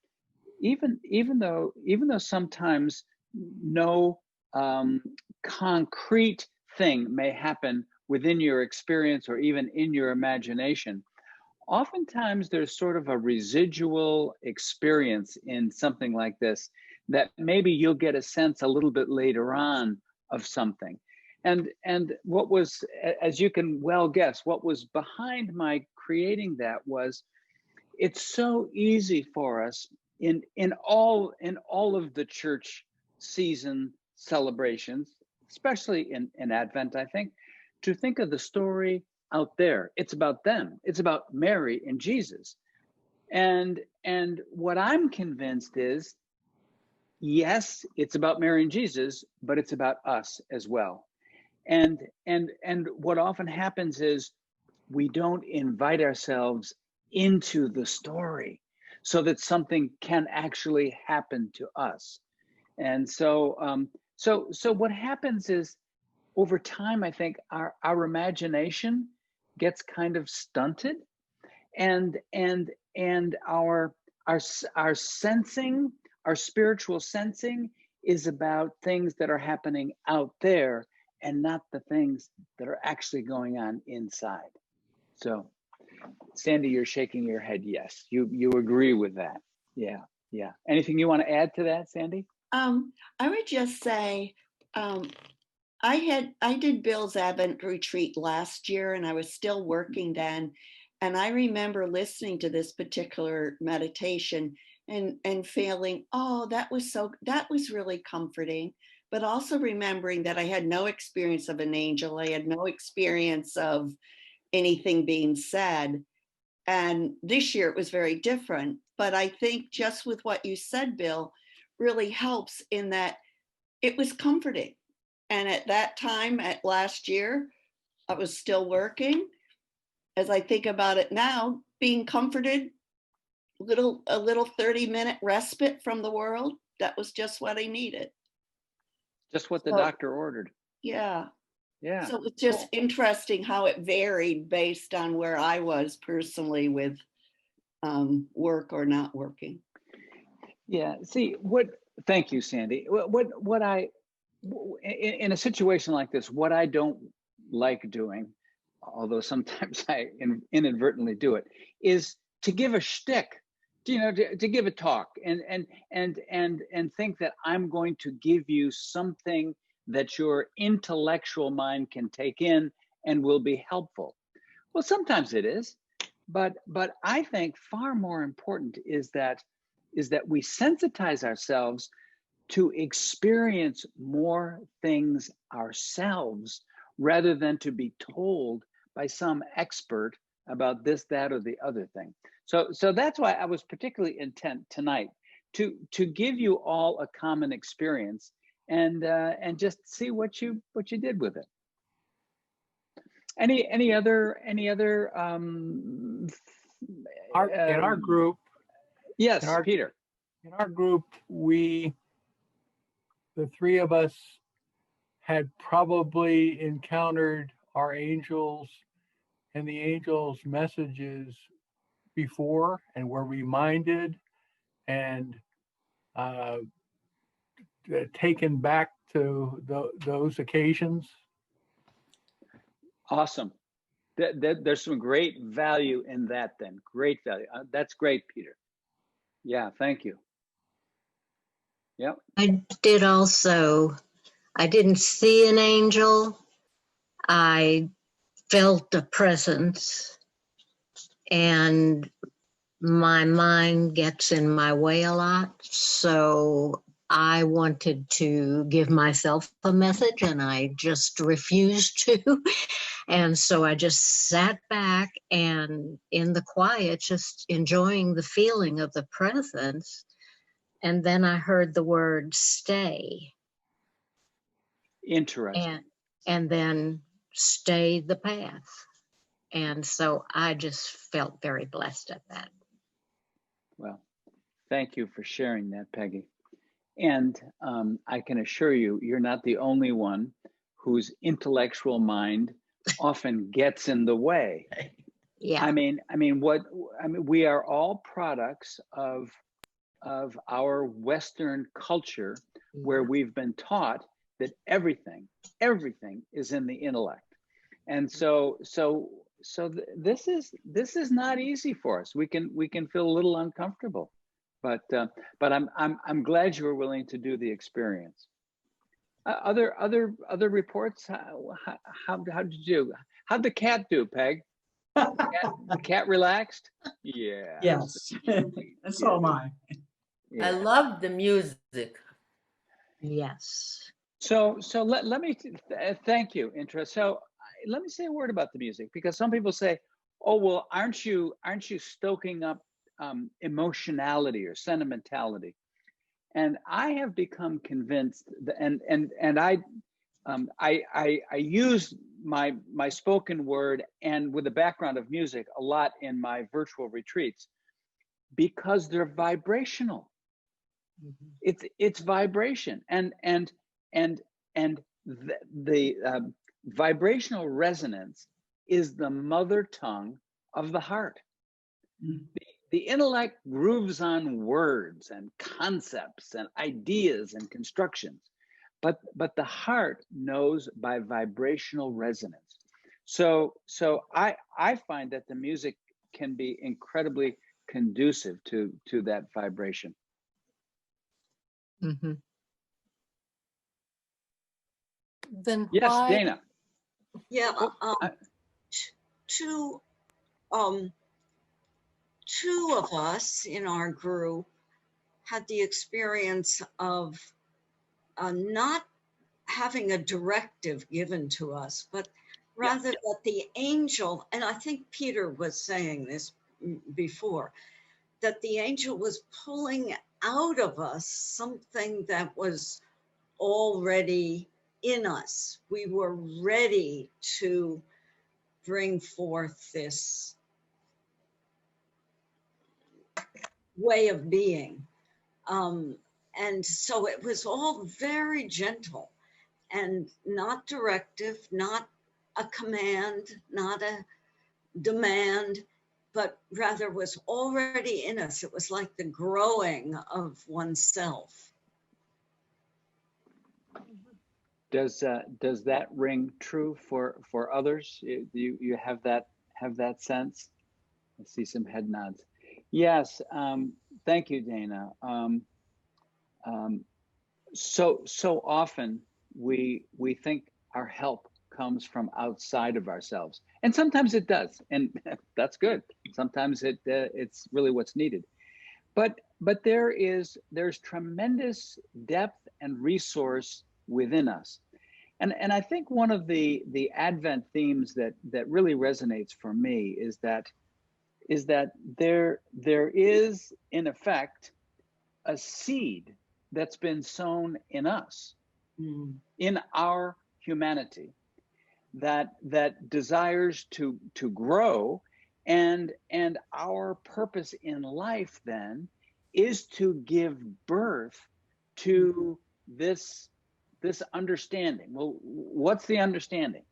even though sometimes no concrete thing may happen within your experience or even in your imagination, oftentimes there's sort of a residual experience in something like this that maybe you'll get a sense a little bit later on of something. And what was, as you can well guess, what was behind my creating that was, it's so easy for us in all of the church season celebrations, especially in Advent, I think, to think of the story out there. It's about them. It's about Mary and Jesus. And what I'm convinced is, yes, it's about Mary and Jesus, but it's about us as well. And what often happens is we don't invite ourselves into the story so that something can actually happen to us. And so what happens is, over time, I think our imagination gets kind of stunted, and our sensing, our spiritual sensing, is about things that are happening out there and not the things that are actually going on inside. So, Sandy, you're shaking your head. Yes, you agree with that. Yeah. Anything you want to add to that, Sandy? I would just say, I did Bill's Advent retreat last year, and I was still working then. And I remember listening to this particular meditation and feeling, oh, that was really comforting. But also remembering that I had no experience of an angel. I had no experience of anything being said. And this year it was very different. But I think just with what you said, Bill, really helps in that it was comforting. And at that time, at last year, I was still working. As I think about it now, being comforted, a little 30-minute respite from the world, that was just what I needed. Just what the doctor ordered. Yeah. Yeah. So it's just interesting how it varied based on where I was personally with work or not working. Yeah. See, thank you, Sandy. What I, in a situation like this, what I don't like doing, although sometimes I inadvertently do it, is to give a shtick, to give a talk and think that I'm going to give you something that your intellectual mind can take in and will be helpful. Well, sometimes it is, but I think far more important is that we sensitize ourselves to experience more things ourselves rather than to be told by some expert about this, that, or the other thing. So that's why I was particularly intent tonight to give you all a common experience and just see what you did with it. Any other in our group? Yes, Peter. In our group, the three of us had probably encountered our angels and the angels' messages before and were reminded and taken back to those occasions. Awesome. There's some great value in that then. Great value. That's great, Peter. Yeah, thank you. Yep. I did also. I didn't see an angel. I felt a presence, and my mind gets in my way a lot. So I wanted to give myself a message and I just refused to. And so I just sat back and in the quiet, just enjoying the feeling of the presence. And then I heard the word stay. Interesting. And then stay the path. And so I just felt very blessed at that. Well, thank you for sharing that, Peggy. And I can assure you, you're not the only one whose intellectual mind often gets in the way. Yeah. I mean, we are all products of our Western culture, where we've been taught that everything is in the intellect, and so this is not easy for us. We can feel a little uncomfortable, but I'm glad you were willing to do the experience. Other reports. How did you do? How'd the cat do, Peg? The cat relaxed? Yeah. Yes, and so am I. Yeah. I love the music. Yes. So let me thank you, Intra. So let me say a word about the music, because some people say, "Oh, well, aren't you stoking up emotionality or sentimentality?" And I have become convinced that, and I use my spoken word and with a background of music a lot in my virtual retreats, because they're vibrational. It's vibration, and the vibrational resonance is the mother tongue of the heart. The intellect grooves on words and concepts and ideas and constructions, but the heart knows by vibrational resonance. So I find that the music can be incredibly conducive to that vibration. Mm-hmm. Then Yes, why? Dana. Yeah, Oh, two of us in our group had the experience of not having a directive given to us, but rather that the angel, and I think Peter was saying this before, that the angel was pulling out of us something that was already in us. We were ready to bring forth this way of being. And so it was all very gentle and not directive, not a command, not a demand, but rather was already in us. It was like the growing of oneself. does that ring true for others? You have that sense? I see some head nods. Yes. Thank you, Dana. So often we think our help comes from outside of ourselves, and sometimes it does, and that's good. Sometimes it's really what's needed. But there's tremendous depth and resource within us, and I think one of the Advent themes that really resonates for me is that there is in effect a seed that's been sown in us, in our humanity, that desires to grow, and our purpose in life then is to give birth to this understanding. Well, what's the understanding?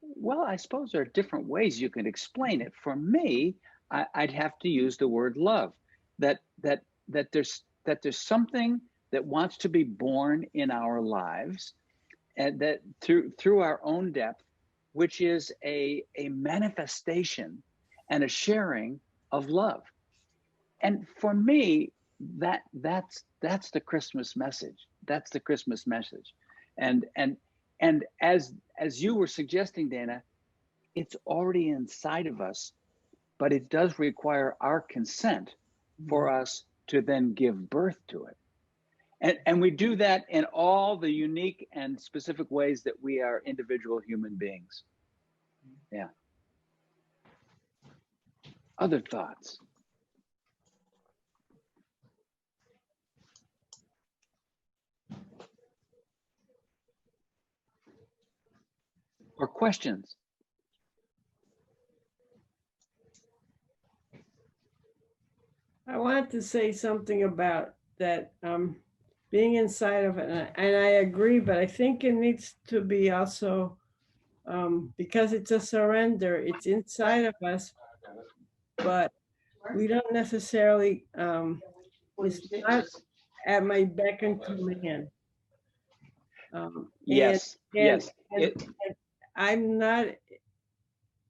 Well, I suppose there are different ways you can explain it. For me, I'd have to use the word love. That there's something that wants to be born in our lives, and that through our own depth, which is a manifestation and a sharing of love. And for me, that's the Christmas message. That's the Christmas message. And as you were suggesting, Dana, it's already inside of us, but it does require our consent for us to then give birth to it. And we do that in all the unique and specific ways that we are individual human beings. Yeah. Other thoughts? Or questions? I wanted to say something about that being inside of it, and I agree, but I think it needs to be also because it's a surrender, it's inside of us, but we don't necessarily, it's not at my beck and command. Yes, yes. And I'm not,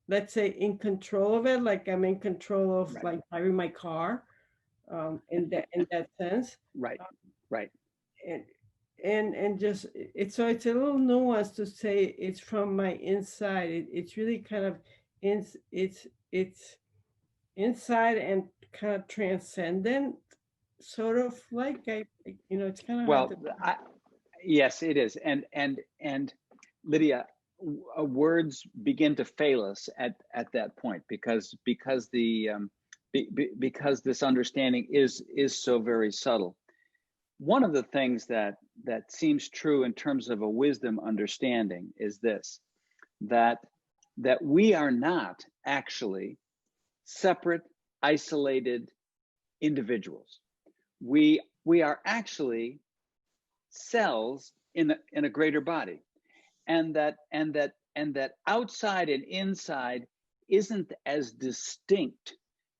let's say, in control of it, like I'm in control of like driving my car, in that sense. Right, right. And just it's so it's a little nuanced to say it's from my inside. It's really kind of it's inside and kind of transcendent, sort of like it's kind of Well, hard to... yes, it is. And Lydia, words begin to fail us at that point because this understanding is so very subtle. One of the things that seems true in terms of a wisdom understanding is this, that we are not actually separate, isolated individuals. We are actually cells in a greater body, and that outside and inside isn't as distinct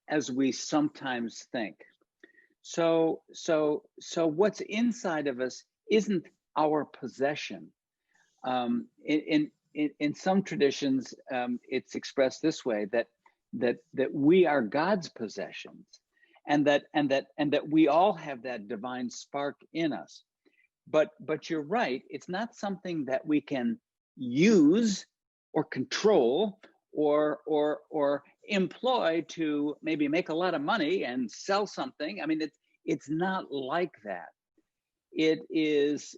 as we sometimes think. So what's inside of us isn't our possession. In some traditions, it's expressed this way, that we are God's possessions, and that we all have that divine spark in us. But you're right, it's not something that we can use or control or employ to maybe make a lot of money and sell something. I mean, it's not like that. It is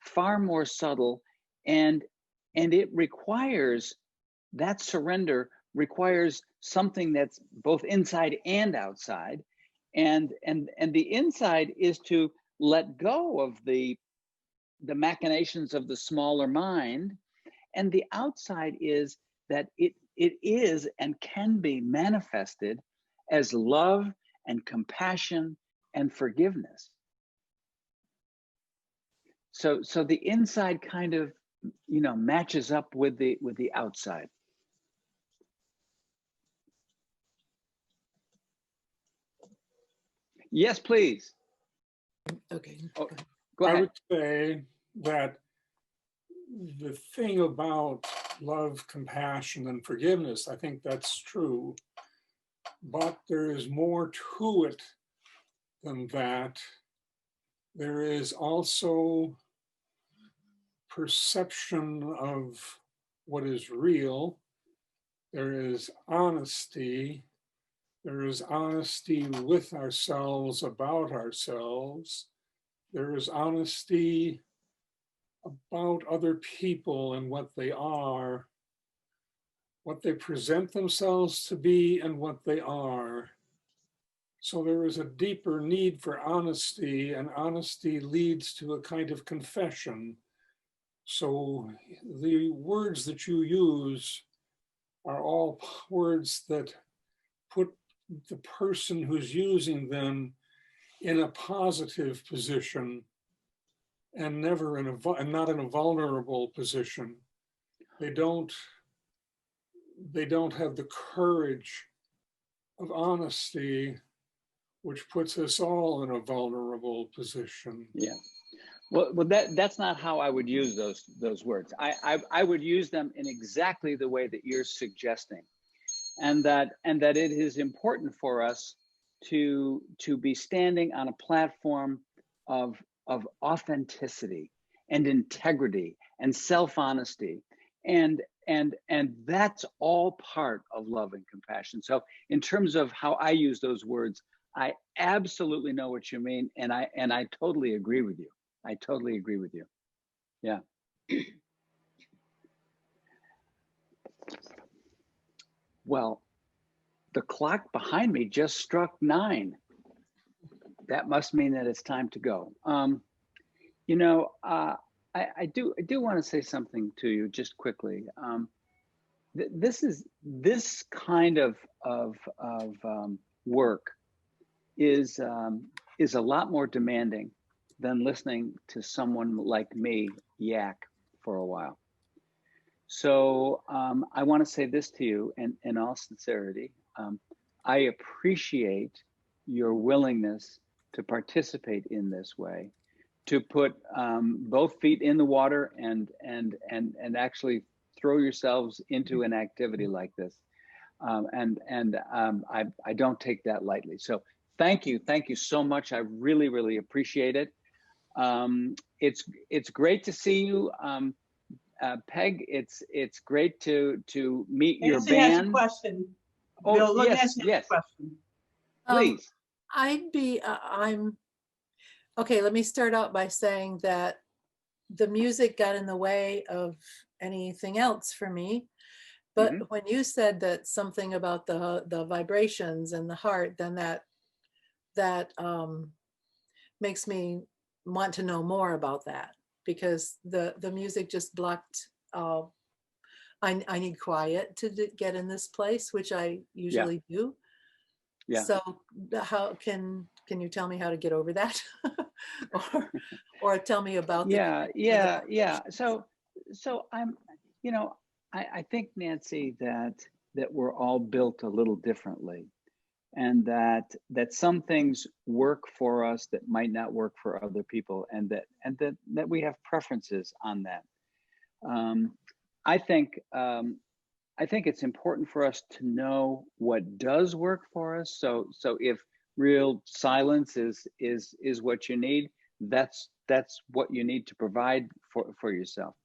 far more subtle, and it requires, that surrender requires something that's both inside and outside, and the inside is to let go of the machinations of the smaller mind, and the outside is that it is and can be manifested as love and compassion and forgiveness. So the inside kind of matches up with the outside. Yes, please. Okay. Oh, go ahead. I would say that the thing about love, compassion, and forgiveness, I think that's true, but there is more to it than that. There is also perception of what is real. There is honesty. There is honesty with ourselves, about ourselves. There is honesty about other people and what they are, what they present themselves to be, and what they are. So there is a deeper need for honesty, and honesty leads to a kind of confession. So the words that you use are all words that put the person who's using them in a positive position, and never and not in a vulnerable position. They don't have the courage of honesty, which puts us all in a vulnerable position. Yeah. Well, that's not how I would use those words. I would use them in exactly the way that you're suggesting, and that it is important for us to be standing on a platform of authenticity and integrity and self-honesty, and that's all part of love and compassion. So in terms of how I use those words, I absolutely know what you mean, and I totally agree with you. I totally agree with you. Yeah. Well, the clock behind me just struck 9. That must mean that it's time to go. You know, I do want to say something to you just quickly. This kind of work is a lot more demanding than listening to someone like me yak for a while. So I want to say this to you in all sincerity. I appreciate your willingness to participate in this way, to put both feet in the water and actually throw yourselves into an activity like this. I don't take that lightly. So thank you so much. I really appreciate it. It's great to see you, Peg. It's great to meet your Nancy has a band. question. Oh, Bill, let yes, Nancy has a question. Please. I'd be, okay, let me start out by saying that the music got in the way of anything else for me. But when you said that something about the vibrations and the heart, then that makes me want to know more about that, because the music just blocked. I need quiet to get in this place, which I usually do. Yeah. So how can you tell me how to get over that, or tell me about Yeah. So I'm, you know, I think, Nancy, that we're all built a little differently, and that some things work for us that might not work for other people, and that we have preferences on that. I think it's important for us to know what does work for us. So if real silence is what you need, that's what you need to provide for yourself.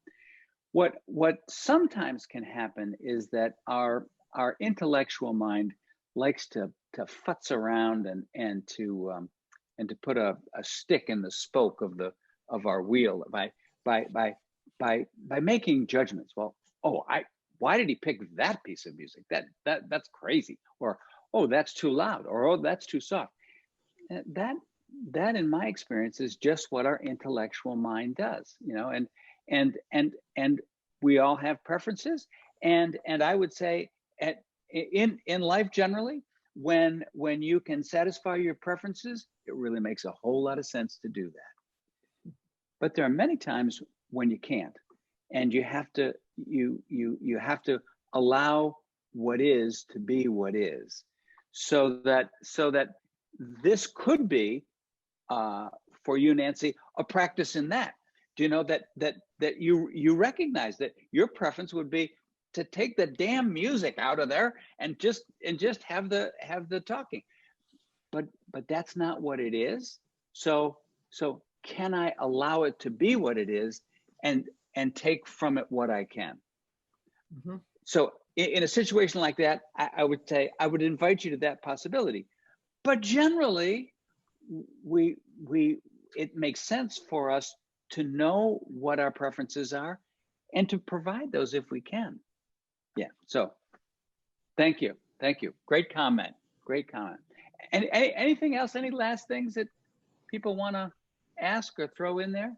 What sometimes can happen is that our intellectual mind likes to futz around and to put a stick in the spoke of our wheel by making judgments. Well, why did he pick that piece of music? That's crazy. Or, oh, that's too loud. Or, oh, that's too soft. That in my experience is just what our intellectual mind does, you know, and we all have preferences. And I would say in life generally, when you can satisfy your preferences, it really makes a whole lot of sense to do that. But there are many times when you can't, and you have to allow what is to be what is, so that this could be for you, Nancy, a practice in that. Do you know that you recognize that your preference would be to take the damn music out of there and just have the talking, but that's not what it is. So can I allow it to be what it is and take from it what I can? So in a situation like that, I would say I would invite you to that possibility. But generally, it makes sense for us to know what our preferences are and to provide those if we can. Yeah. So thank you. Great comment. And anything else? Any last things that people want to ask or throw in there?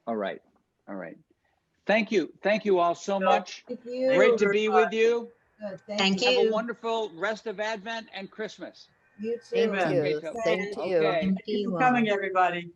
All right. Thank you all so much. Thank you. Great to be with you. Good, Thank Have a you. wonderful rest of Advent and Christmas. You too. Thank Amen. you. Okay, Same to you. okay. Thank you for coming, everybody.